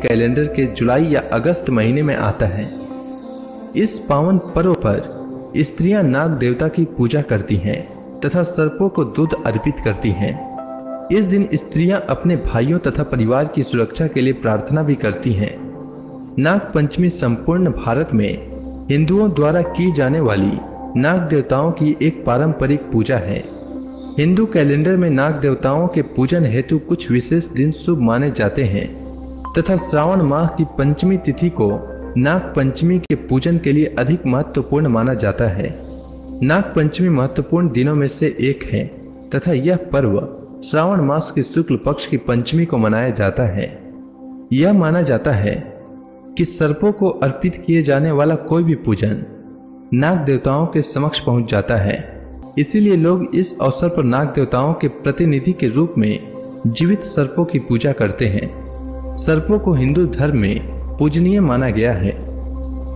Calendar के जुलाई या अगस्त महीने में आता है। इस पावन पर्व पर स्त्रियां नाग देवता की पूजा करती हैं तथा सर्पों को दूध अर्पित करती हैं। इस दिन स्त्रियां अपने भाइयों तथा परिवार की सुरक्षा के लिए प्रार्थना भी करती हैं। नाग पंचमी संपूर्ण भारत में हिंदुओं द्वारा की जाने वाली नाग देवताओं की एक पारंपरिक पूजा है। हिंदू कैलेंडर में नाग देवताओं के पूजन हेतु कुछ विशेष दिन शुभ माने जाते हैं तथा श्रावण माह की पंचमी तिथि को नाग पंचमी के पूजन के लिए अधिक महत्वपूर्ण माना जाता है। नाग पंचमी महत्वपूर्ण दिनों में से एक है तथा यह पर्व श्रावण मास के शुक्ल पक्ष की पंचमी को मनाया जाता है। यह माना जाता है कि सर्पों को अर्पित किए जाने वाला कोई भी पूजन नाग देवताओं के समक्ष पहुंच जाता है। इसीलिए लोग इस अवसर पर नाग देवताओं के प्रतिनिधि के रूप में जीवित सर्पों की पूजा करते हैं। सर्पों को हिंदू धर्म में पूजनीय माना गया है।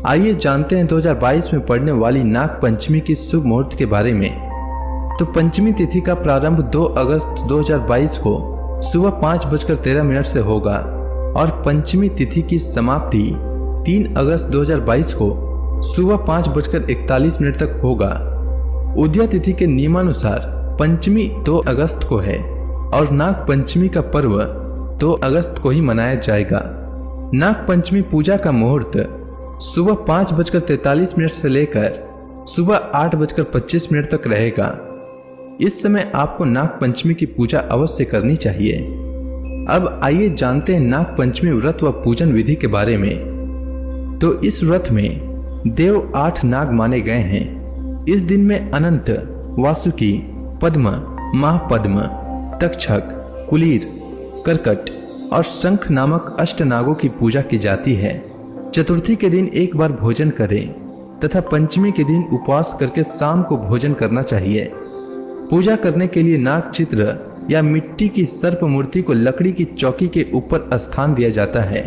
आइए जानते हैं 2022 में पड़ने वाली नाग पंचमी की शुभ मुहूर्त के बारे में। तो पंचमी तिथि का प्रारंभ 2 अगस्त 2022 को सुबह 5:13 से होगा और पंचमी तिथि की समाप्ति 3 अगस्त 2022 को सुबह 5:41 तक होगा। उदया तिथि के नियमानुसार पंचमी 2 अगस्त को है और नाग पंचमी का पर्व 2 अगस्त को ही मनाया जाएगा। नाग पंचमी पूजा का मुहूर्त सुबह 5:43 से लेकर सुबह 8:25 तक रहेगा। इस समय आपको नाग पंचमी की पूजा अवश्य करनी चाहिए। अब आइए जानते हैं नाग पंचमी व्रत व पूजन विधि के बारे में। तो इस व्रत में देव 8 नाग माने गए हैं। इस दिन में अनंत, वासुकी, पद्म, महापद्म, तक्षक, कुलीर, करकट और शंख नामक 8 नागों की पूजा की जाती है। चतुर्थी के दिन एक बार भोजन करें तथा पंचमी के दिन उपवास करके शाम को भोजन करना चाहिए। पूजा करने के लिए नाग चित्र या मिट्टी की सर्प मूर्ति को लकड़ी की चौकी के ऊपर स्थान दिया जाता है।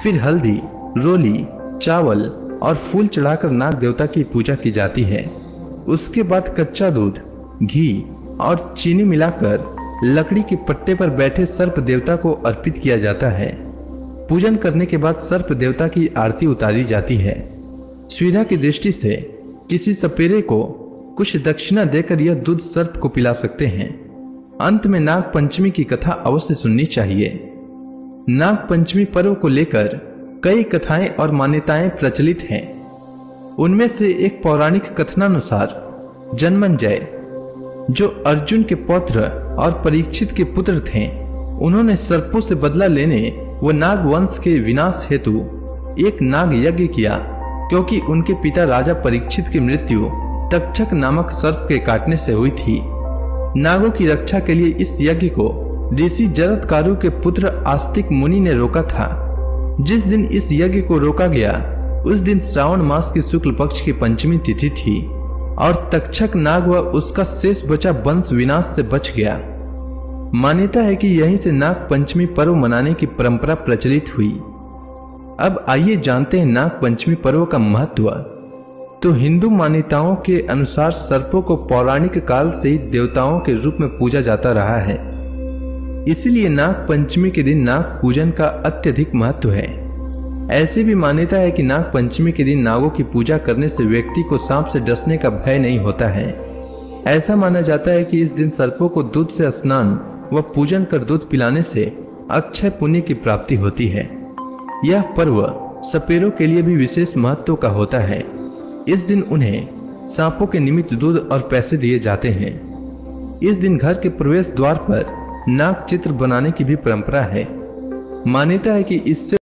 फिर हल्दी, रोली, चावल और फूल चढ़ाकर नाग देवता की पूजा की जाती है। उसके बाद कच्चा दूध, घी और चीनी मिलाकर लकड़ी के पट्टे पर बैठे सर्प देवता को अर्पित किया जाता है। पूजन करने के बाद सर्प देवता की आरती उतारी जाती है। सुविधा की दृष्टि से किसी सपेरे को कुछ दक्षिणा देकर यह दूध सर्प को पिला सकते हैं। अंत में नाग पंचमी की कथा अवश्य सुननी चाहिए। नाग पंचमी पर्व को लेकर कई कथाएं और मान्यताएं प्रचलित हैं। उनमें से एक पौराणिक कथनानुसार जन्मेजय, जो अर्जुन के पौत्र और परीक्षित के पुत्र थे, उन्होंने सर्पों से बदला लेने व नाग वंश के विनाश हेतु एक नाग यज्ञ किया, क्योंकि उनके पिता राजा परीक्षित की मृत्यु तक्षक नामक सर्प के काटने से हुई थी। नागों की रक्षा के लिए इस यज्ञ को ऋषि जरत्कारु के पुत्र आस्तिक मुनि ने रोका था। जिस दिन इस यज्ञ को रोका गया उस दिन श्रावण मास की शुक्ल पक्ष की पंचमी तिथि थी और तक्षक नाग व उसका शेष बचा वंश विनाश से बच गया। मान्यता है कि यहीं से नाग पंचमी पर्व मनाने की परंपरा प्रचलित हुई। अब आइए जानते हैं नाग पंचमी पर्व का महत्व। तो हिंदू मान्यताओं के अनुसार सर्पों को पौराणिक काल से ही देवताओं के रूप में पूजा जाता रहा है। इसीलिए नाग पंचमी के दिन नाग पूजन का अत्यधिक महत्व है। ऐसी भी मान्यता है कि नाग पंचमी के दिन नागों की पूजा करने से व्यक्ति को सांप से डसने का भय नहीं होता है। ऐसा माना जाता है कि इस दिन सर्पों को दूध से स्नान व पूजन कर दूध पिलाने से अक्षय पुण्य की प्राप्ति होती है। यह पर्व सपेरों के लिए भी विशेष महत्व का होता है। इस दिन उन्हें सांपों के निमित्त दूध और पैसे दिए जाते हैं। इस दिन घर के प्रवेश द्वार पर नाग चित्र बनाने की भी परंपरा है। मान्यता है कि इससे